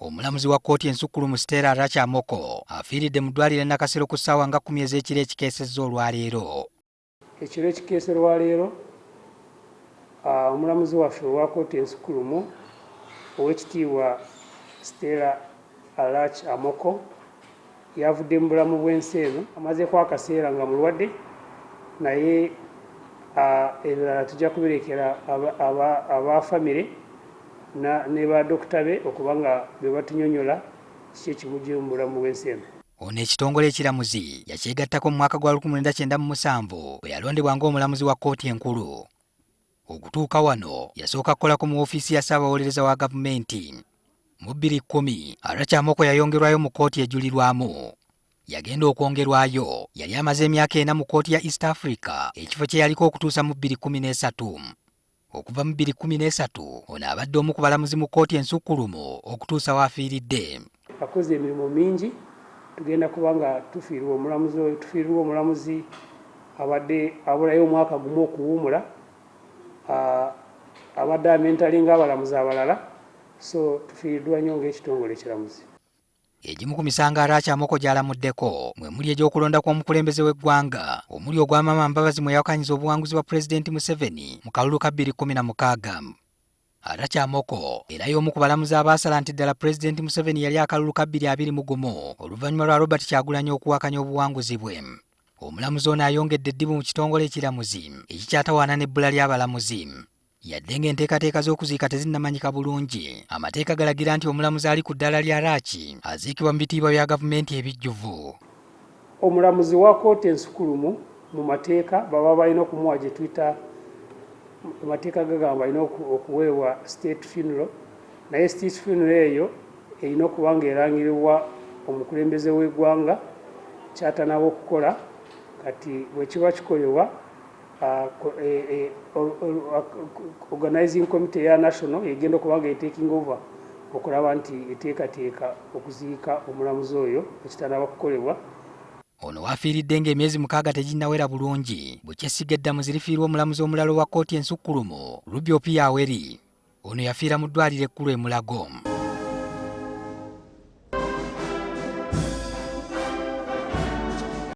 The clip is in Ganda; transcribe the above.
Omulamuzi wa kkooti ensukkulumu Stella Arach Amoko afiiridde mu ddwaliro Nakasero ku ssaawa nga 10 ez'ekiro ekikeesezza olwaleero. Ekiro ekikeese olwaleero omulamuzi waffe owa kkooti ensukkulumu ow'ekitiibwa Stella Arach Amoko yavudde mu bulamu bw'ensi eno. Amazeeko akaseera nga mulwadde, naye ebirala tujja kubirekera abafamire ne badokita be okuba nga be batunyonyola kiki ekimujje mu bulamu bw'ensi eno. Ono ekitongole ekiramuzi yakyegattako mu mwaka gwa 1997 bwe yalondebwa ng'omulamuzi wa kkooti enkulu. Okutuuka wano yasooka kukolako mu woofiisi ya ssaabawolereza wa gavumenti. Mu 2010 Arach Amoko yayongerwayo mu kkooti ejulirwamu. Yagenda okwongerwayo yali amaze emyaka 4 mu kkooti ya East Africa, ekifo kye yaliko okutuusa mu 2013. Okuva mu 2013 ono abadde omu ku balamuzi mu kkooti ensukkulumu okutuusa w'afiiridde. Akoze emirimu mingi, tugenda kuba nga tufiirwa omulamuzi abadde abulayo omwaka gumu okuwummula, abadde amentalinga abalamuzi abalala, so tufiiriddwa nnyo ng'ekitongole ekiramuzi. Egimu ku misango Arach Amoko gy'alamuddeko mwe muli egy'okulonda kw'omukulembeze w'eggwanga, omuli ogwa Maama Mbabazi mwe yawakanyiza obuwanguzi bwa Pulezidenti Museveni mu kalulu ka 2016. Arach Amoko era y'omu ku balamuzi abaasala nti ddala Pulezidenti Museveni yali akalulu ka 2021 oluvannyuma lwa Robert Kyagulanyi okuwakanya obuwanguzi bwe. Omulamuzi ono ayongedde eddibu mu kitongole ekiramuzi ekikyatawaana n'ebbula ly'abalamuzi. Yadde ng'enteekateeka z'okuziika tezinnamanyika bulungi, amateeka galagira nti omulamuzi ali ku ddaala lya Arach aziikibwa mu bitiibwa bya gavumenti ebijjuvu. Omulamuzi wa kkooti ensukkulumu mu mateeka baba balina okumuwa gye tuyita, amateeka gagamba alina okuweebwa state funeral, naye state funeral eyo erina okuba ng'erangirirwa omukulembeze w'eggwanga ky'atanaba okukola. Kati bwe kiba kikolebwa organizing committee ya national egenda okuba nga taking over okulaba nti eteekateeka okuziika omulamuzi oyo ekitanaba kukolebwa. Ono waafiiridde ng'emyezi 6 teginnawera bulungi bwekyesiga eddamu zirifiirwa omulamuzi omulala wa kkooti ensukkulumu Rubby Apio Aweri. Ono yafiira mu ddwaliro ekkulu e Mulago.